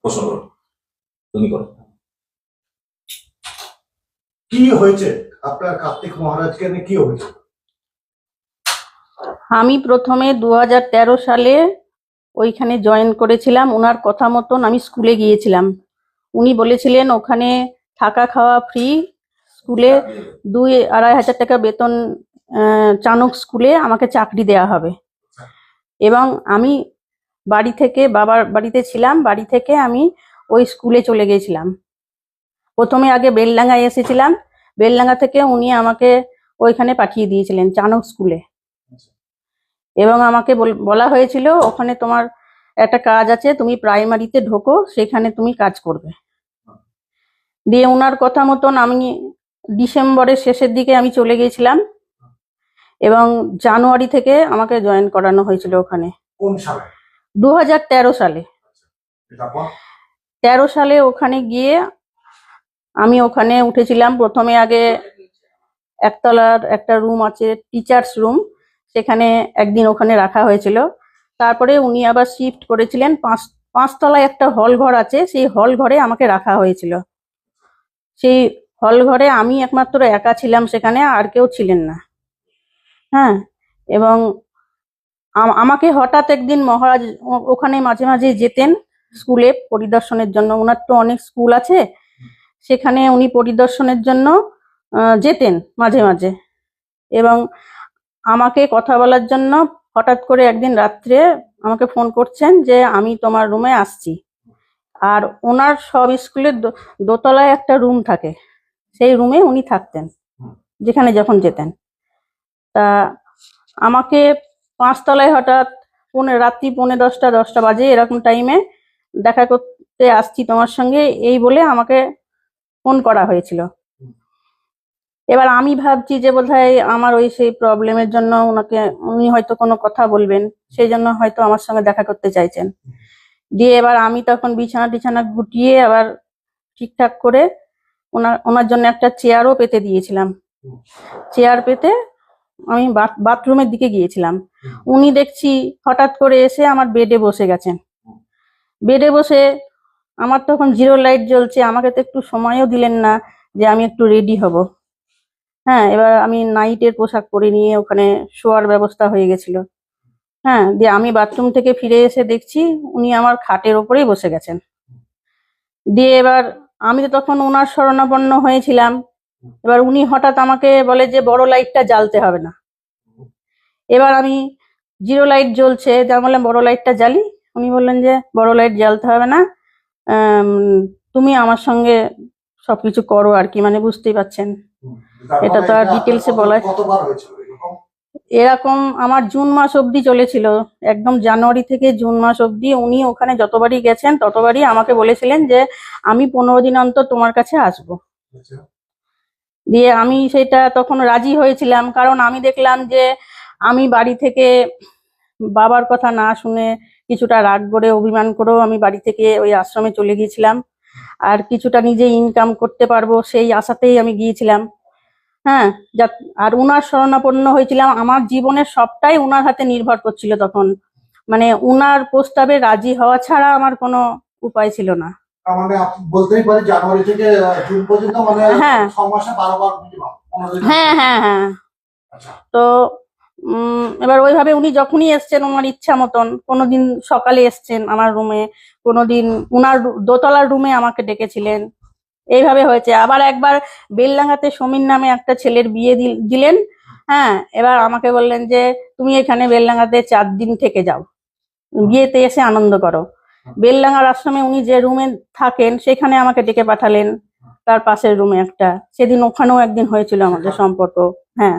প্রশ্ন করো, তুমি করো। কি হয়েছে আপনার কার্তিক মহারাজকে নিয়ে, কি হয়েছে? আমি প্রথমে 2013 সালে ওইখানে জয়েন করেছিলাম। ওনার কথা মতন আমি স্কুলে গিয়েছিলাম। উনি বলেছিলেন ওখানে থাকা খাওয়া ফ্রি, স্কুলে 2-2.5 হাজার টাকা বেতন, চাণক স্কুলে আমাকে চাকরি দেয়া হবে। এবং আমি বাড়ি থেকে, বাবার বাড়িতে ছিলাম, বাড়ি থেকে আমি ওই স্কুলে চলে গেছিলাম। প্রথমে আগে বেলডাঙ্গায় এসেছিলাম, বেলডাঙ্গা থেকে উনি আমাকে ওইখানে পাঠিয়ে দিয়েছিলেন চাণক স্কুলে। এবং আমাকে বলা হয়েছিল ওখানে তোমার একটা কাজ আছে, তুমি প্রাইমারিতে ঢোকো, সেখানে তুমি কাজ করবে। দিয়ে ওনার কথা মতন আমি ডিসেম্বরের শেষের দিকে আমি চলে গিয়েছিলাম এবং জানুয়ারি থেকে আমাকে জয়েন করানো হয়েছিল ওখানে। কোন সালে? 2013 সালে। 13 সালে ওখানে গিয়ে আমি ওখানে উঠেছিলাম। প্রথমে আগে একতলার একটা রুম আছে, টিচার্স রুম, সেখানে একদিন ওখানে রাখা হয়েছিল। তারপরে উনি আবার শিফট করেছিলেন, 5 তলায় একটা হল ঘর আছে, সেই হল ঘরে আমাকে রাখা হয়েছিল। সেই হল ঘরে আমি একমাত্র একা ছিলাম, সেখানে আর কেউ ছিলেন না। হ্যাঁ, এবং আমাকে হঠাৎ একদিন মহারাজ ওখানে মাঝে মাঝে যেতেন স্কুলে পরিদর্শনের জন্য। ওনার তো অনেক স্কুল আছে, সেখানে উনি পরিদর্শনের জন্য যেতেন মাঝে মাঝে। এবং আমাকে কথা বলার জন্য হঠাৎ করে একদিন রাত্রে আমাকে ফোন করছেন যে আমি তোমার রুমে আসছি। আর ওনার সব স্কুলের দোতলায় একটা রুম থাকে, সেই রুমে উনি থাকতেন যেখানে যখন যেতেন। তা আমাকে 5 তলায় হঠাৎ রাত্রি 10:45 বাজে এরকম টাইমে দেখা করতে আসছি তোমার সঙ্গে, এই বলে আমাকে ফোন করা হয়েছিল। এবার আমি ভাবছি যে বোধহয় আমার ওই সেই প্রবলেমের জন্য উনি হয়তো কোনো কথা বলবেন, সেই জন্য হয়তো আমার সঙ্গে দেখা করতে চাইছেন। দিয়ে এবার আমি তখন বিছানা গুটিয়ে আবার ঠিকঠাক করে ওনার জন্য একটা চেয়ারও পেতে দিয়েছিলাম। চেয়ার পেতে আমি বাথরুমের দিকে গিয়েছিলাম। উনি দেখছি হঠাৎ করে এসে আমার বেডে বসে গেছেন। বেডে বসে আমার তখন 0 লাইট জ্বলছে, আমাকে তো একটু সময়ও দিলেন না যে আমি একটু রেডি হব। হ্যাঁ, এবার আমি নাইটের পোশাক পরে নিয়ে ওখানে শোয়ার ব্যবস্থা হয়ে গেছিল। হ্যাঁ, দিয়ে আমি বাথরুম থেকে ফিরে এসে দেখছি উনি আমার খাটের ওপরেই বসে গেছেন। দিয়ে এবার আমি তো তখন ওনার শরণাপন্ন হয়েছিলাম। এবার উনি হঠাৎ আমাকে বলে যে বড় লাইটটা জ্বালতে হবে না। এবার আমি 0 লাইট জ্বলছে, যা বললাম বড় লাইটটা জ্বালি। উনি বললেন যে বড় লাইট জ্বালতে হবে না, তুমি আমার সঙ্গে সবকিছু করো আর কি, মানে বুঝতেই পারছেন। এটা তো আর ডিটেলসে বলা, এরকম আমার জুন মাস অবধি চলেছিল, একদম জানুয়ারি থেকে জুন মাস অবধি। উনি ওখানে যতবারই গেছেন ততবারই আমাকে বলেছিলেন যে আমি 15 দিন অন্তর তোমার কাছে আসবো। দিয়ে আমি সেটা তখন রাজি হয়েছিলাম, কারণ আমি দেখলাম যে আমি বাড়ি থেকে বাবার কথা না শুনে কিছুটা রাগ করে অভিমান করেও আমি বাড়ি থেকে ওই আশ্রমে চলে গিয়েছিলাম। আর কিছুটা নিজে ইনকাম করতে পারবো সেই আশাতেই আমি গিয়েছিলাম। হ্যাঁ, আর উনার শরণাপন্ন হয়েছিলাম। আমার জীবনের সবটাই উনার হাতে নির্ভর করছিল তখন, মানে উনার প্রস্তাবে রাজি হওয়া ছাড়া আমার কোনো উপায় ছিল না। মানে বলতেই পারি জানুয়ারি থেকে জুন পর্যন্ত, মানে 6 মাসে 12 বার মিনিমাম। হ্যাঁ। তো এবার ওইভাবে উনি যখনই এসছেন ওনার ইচ্ছা মতন, কোনোদিন সকালে এসছেন আমার রুমে, কোনোদিন উনার দোতলার রুমে আমাকে ডেকেছিলেন, এইভাবে হয়েছে। আবার একবার বেলডাঙ্গাতে সমীর নামে একটা ছেলের বিয়ে দিলেন। হ্যাঁ, এবার আমাকে বললেন যে তুমি এখানে বেলডাঙ্গাতে 4 দিন থেকে যাও, বিয়েতে এসে আনন্দ করো। বেলডাঙ্গার আশ্রমে উনি যে রুমে থাকেন সেখানে আমাকে ডেকে পাঠালেন, তার পাশের রুমে একটা। সেদিন ওখানেও একদিন হয়েছিল আমাদের সম্পর্ক। হ্যাঁ,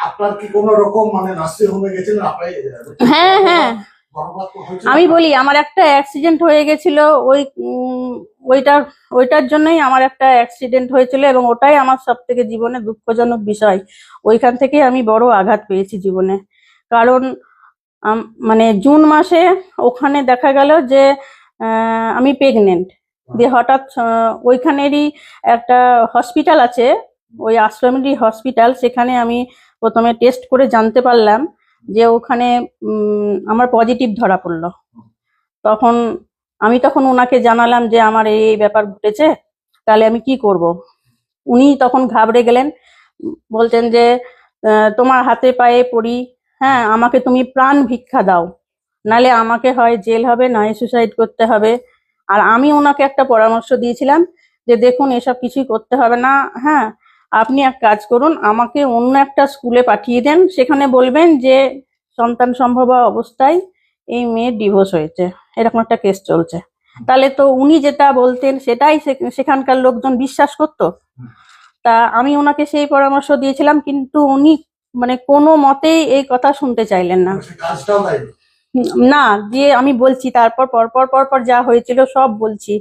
আপনার কি কোনো রকম মানে নার্সিং হোমে গেছেন আপনি? হ্যাঁ, আমি বলি আমার একটা অ্যাক্সিডেন্ট হয়ে গেছিল, ওইটার জন্যই আমার একটা অ্যাক্সিডেন্ট হয়েছিল, এবং ওটাই আমার সব থেকে জীবনে দুঃখজনক বিষয়। ওইখান থেকে আমি বড় আঘাত পেয়েছি জীবনে। কারণ মানে জুন মাসে ওখানে দেখা গেল যে আমি প্রেগনেন্ট। দিয়ে হঠাৎ ওইখানেরই একটা হসপিটাল আছে, ওই আশ্রমেরই হসপিটাল, সেখানে আমি প্রথমে টেস্ট করে জানতে পারলাম যে ওখানে আমার পজিটিভ ধরা পড়লো। তখন আমি ওনাকে জানালাম যে আমার এই ব্যাপার ঘটেছে, তাহলে আমি কি করব। উনি তখন ঘাবড়ে গেলেন, বলছেন যে তোমার হাতে পায়ে পড়ি, হ্যাঁ আমাকে তুমি প্রাণ ভিক্ষা দাও, নালে আমাকে হয় জেল হবে, নয় সুসাইড করতে হবে। আর আমি ওনাকে একটা পরামর্শ দিয়েছিলাম যে দেখুন এসব কিছুই করতে হবে না, হ্যাঁ আপনি এক কাজ করুন, আমাকে অন্য একটা স্কুলে পাঠিয়ে দেন, সেখানে বলবেন যে সন্তান সম্ভবা অবস্থায় এই মেয়ের ডিভোর্স হয়েছে, এরকম একটা কেস চলছে। তাহলে তো উনি যেটা বলতেন সেটাই সেখানকার লোকজন বিশ্বাস করতো। তা আমি ওনাকে সেই পরামর্শ দিয়েছিলাম, কিন্তু উনি মানে কোনো মতেই এই কথা শুনতে চাইলেন না। সে কাজটাও দেয় না, দিয়ে আমি বলছি তারপর পরপর যা হয়েছিল সব বলছি,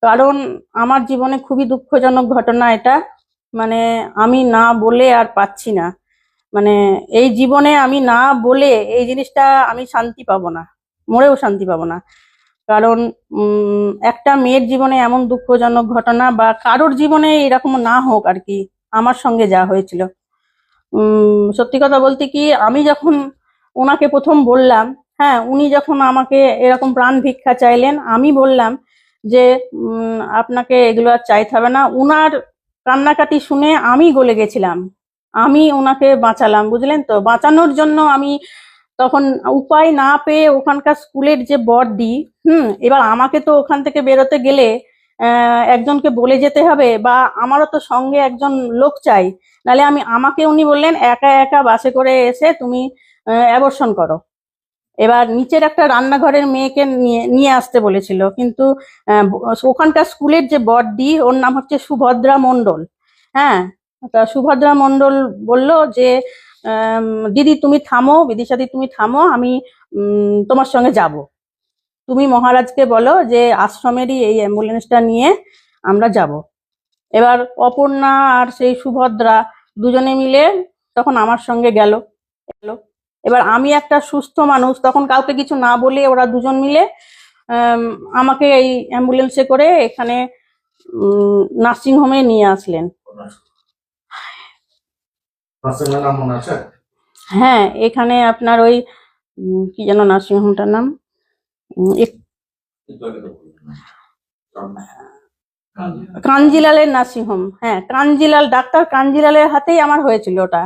কারণ আমার জীবনে খুবই দুঃখজনক ঘটনা এটা। মানে আমি না বলে আর পাচ্ছি না, মানে এই জীবনে আমি না বলে এই জিনিসটা আমি শান্তি পাবো না, মরেও শান্তি পাবো না। কারণ একটা মেয়ের জীবনে এমন দুঃখজনক ঘটনা, বা কারোর জীবনে এরকম না হোক আর কি, আমার সঙ্গে যা হয়েছিল। সত্যি কথা বলতে কি, আমি যখন ওনাকে প্রথম বললাম, হ্যাঁ উনি যখন আমাকে এরকম প্রাণ ভিক্ষা চাইলেন, আমি বললাম যে আপনাকে এগুলো আর চাইতে হবে না। উনার কান্নাকাটি শুনে আমি গলে গেছিলাম, আমি ওনাকে বাঁচালাম, বুঝলেন তো। বাঁচানোর জন্য আমি তখন উপায় না পেয়ে ওখানকার স্কুলের যে বড়দি, এবার আমাকে তো ওখান থেকে বেরোতে গেলে একজনকে বলে যেতে হবে, বা আমারও তো সঙ্গে একজন লোক চাই, নালে আমাকে উনি বললেন একা একা বাসে করে এসে তুমি অ্যাবর্শন করো। এবার নিচের একটা রান্নাঘরের মেয়েকে নিয়ে আসতে বলেছিল, কিন্তু ওখানকার স্কুলের যে বড়দি, ওর নাম হচ্ছে সুভদ্রা মণ্ডল। হ্যাঁ, তা সুভদ্রা মণ্ডল বলল যে দিদি তুমি থামো, বিদিশাদি তুমি থামো, আমি তোমার সঙ্গে যাব। তুমি মহারাজকে বলো যে আশ্রমেরই এই অ্যাম্বুলেন্সটা নিয়ে আমরা যাব। এবার অপর্ণা আর সেই সুভদ্রা দুজনে মিলে তখন আমার সঙ্গে গেল। এবার আমি একটা সুস্থ মানুষ, তখন কাউকে কিছু না বলে ওরা দুজন মিলে আমাকে এই অ্যাম্বুলেন্সে করে এখানে নার্সিং হোমে নিয়ে আসলেন। নার্সিংয়ের নাম মনে আছে? হ্যাঁ, এখানে আপনার ওই কি যেন নার্সিং হোমটার নাম, কাঞ্জিলালের নার্সিং হোম। হ্যাঁ, কাঞ্জিলাল, ডাক্তার কাঞ্জিলালের হাতেই আমার হয়েছিল ওটা।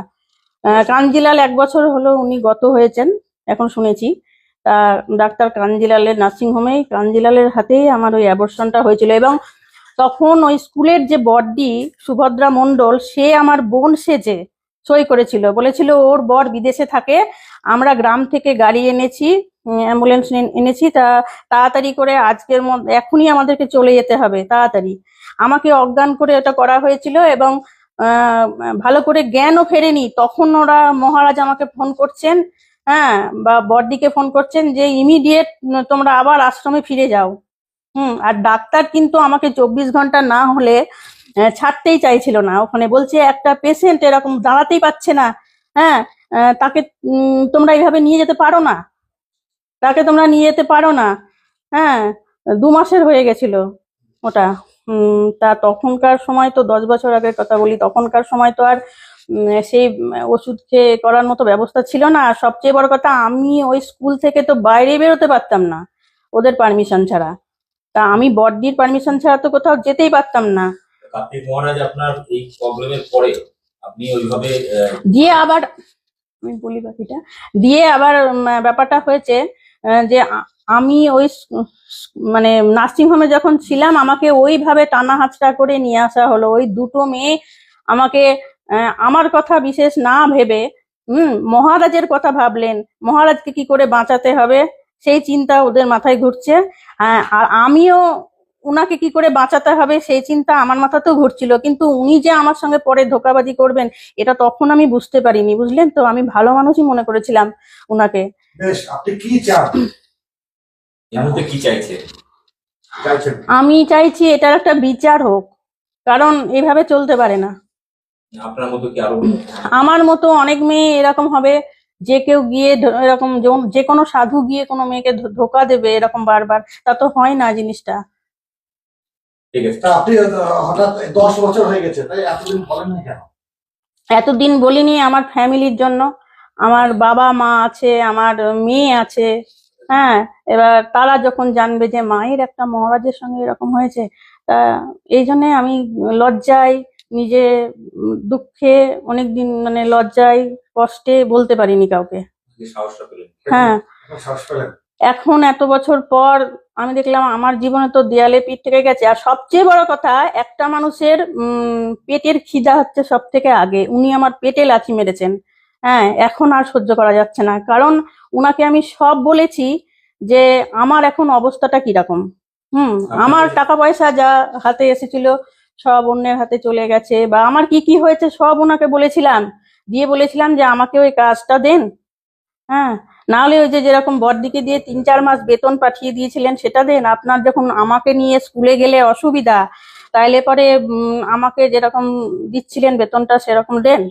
কাঞ্জিলাল 1 বছর হলো উনি গত হয়েছেন এখন শুনেছি। তা ডাক্তার কাঞ্জিলালের নার্সিং হোমেই, কাঞ্জিলালের হাতেই আমার ওই অ্যাবর্শনটা হয়েছিল। এবং তখন ওই স্কুলের যে বড়দি সুভদ্রা মণ্ডল, সে আমার বোন সেজে সই করেছিল, বলেছিল ওর বর বিদেশে থাকে, আমরা গ্রাম থেকে গাড়ি এনেছি, অ্যাম্বুলেন্স এনেছি, তা তাড়াতাড়ি করে আজকের মধ্যে এখনই আমাদেরকে চলে যেতে হবে তাড়াতাড়ি। আমাকে অজ্ঞান করে এটা করা হয়েছিল, এবং ভালো করে জ্ঞানও ফেরেনি তখন ওরা, মহারাজ আমাকে ফোন করছেন, হ্যাঁ বা বড়দিকে ফোন করছেন যে ইমিডিয়েট তোমরা আবার আশ্রমে ফিরে যাও। আর ডাক্তার কিন্তু আমাকে 24 ঘন্টা না হলে ছাড়তেই চাইছিল না। ওখানে বলছে একটা পেশেন্ট এরকম দাঁড়াতেই পারছে না, হ্যাঁ তাকে তোমরা এইভাবে নিয়ে যেতে পারো না, তাকে তোমরা নিয়ে যেতে পারো না। হ্যাঁ, 2 মাসের হয়ে গেছিল ওটা। তা তখনকার সময় তো 10 বছর আগের কথা বলি, তখনকার সময় তো আর সেই ওষুধ খেয়ে করার মতো ব্যবস্থা ছিল না। আর সবচেয়ে বড় কথা, আমি ওই স্কুল থেকে তো বাইরে বেরোতে পারতাম না ওদের পারমিশন ছাড়া। তা আমি বড়দির পারমিশন ছাড়া তো কোথাও যেতেই পারতাম না। কার্তিক মহারাজ আপনার এই প্রবলেমের পরে আপনি ওইভাবে দিয়ে আবার আমি বলি বাকিটা, দিয়ে আবার ব্যাপারটা হয়েছে যে আমি ওই মানে নার্সিং হোমে যখন ছিলাম, আমাকে ওইভাবে টানা হাঁচড়া করে নিয়ে আসা হলো। ওই দুটো মেয়ে আমাকে আমার কথা বিশেষ না ভেবে মহারাজের কথা ভাবলেন, মহারাজকে কি করে বাঁচাতে হবে সেই চিন্তা ওদের মাথায় ঘুরছে। আর আমিও উনাকে কি করে বাঁচাতে হবে সেই চিন্তা আমার মাথাতেও ঘুরছিল, কিন্তু উনি যে আমার সঙ্গে পরে ধোঁকাবাজি করবেন এটা তখন আমি বুঝতে পারিনি, বুঝলেন তো। আমি ভালো মানুষই মনে করেছিলাম উনাকে। বেশ, আপনি কি চান? কি চাইছেন? আমি চাইছি এটার একটা বিচার হোক, কারণ এভাবে চলতে পারে না। আপনার মতো কি আরো? আমার মতো অনেক মেয়ে এরকম হবে, যে কেউ গিয়ে এরকম যে কোনো সাধু গিয়ে কোনো মেয়েকে ধোকা দেবে এরকম বারবার, তা তো হয় না জিনিসটা। ঠিক আছে, আপনি হঠাৎ 10 বছর হয়ে গেছে, তাই এতদিন বলেননি কেন? এতদিন বলিনি আমার ফ্যামিলির জন্য। আমার বাবা মা আছে, আমার মেয়ে আছে। হ্যাঁ, এবার তারা যখন জানবে যে মায়ের একটা মহারাজের সঙ্গে এরকম হয়েছে, তা এই জন্য আমি লজ্জায়, নিজে দুঃখে অনেকদিন মানে লজ্জায় কষ্টে বলতে পারিনি কাউকে। যে সাহসটা পেলেন। হ্যাঁ, শ্বাস পেলেন। এখন এত বছর পর আমি দেখলাম আমার জীবনে তো দেয়ালে পিঠ থেকে গেছে। আর সবচেয়ে বড় কথা, একটা মানুষের পেটের খিদা হচ্ছে সব থেকে আগে। উনি আমার পেটে লাথি মেরেছেন। হ্যাঁ, এখন আর সহ্য করা যাচ্ছে না, কারণ উনাকে আমি সব বলেছি যে আমার এখন অবস্থাটা কিরকম। আমার টাকা পয়সা যা হাতে এসেছিল সব অন্যের হাতে চলে গেছে, বা আমার কি কি হয়েছে সব ওনাকে বলেছিলাম, দিয়ে বলেছিলাম যে আমাকে ওই কাজটা দেন। হ্যাঁ, না হলে ওই যে যেরকম বড়দিকে দিয়ে 3-4 মাস বেতন পাঠিয়ে দিয়েছিলেন সেটা দেন। আপনার যখন আমাকে নিয়ে স্কুলে গেলে অসুবিধা, তাইলে পরে আমাকে যেরকম দিচ্ছিলেন বেতনটা সেরকম দেন।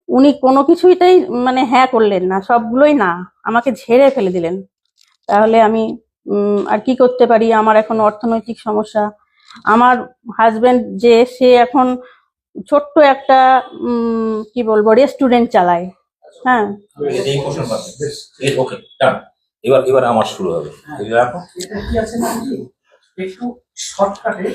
উনি কোনো কিছুইতেই মানে হ্যাঁ করলেন না, সবগুলোই না, আমাকে ঝেড়ে ফেলে দিলেন। তাহলে আমি আর কি করতে পারি? আমার এখন অর্থনৈতিক সমস্যা। আমার হাজবেন্ড যে সে এখন ছোট্ট একটা কি বলবো রেস্টুরেন্ট চালায়। হ্যাঁ, এই কোশ্চেন পাবেন। ওকে, ডান। এবার আমার শুরু হবে। এটা রাখো। এটা কি আছে না, একটু শর্টকাটে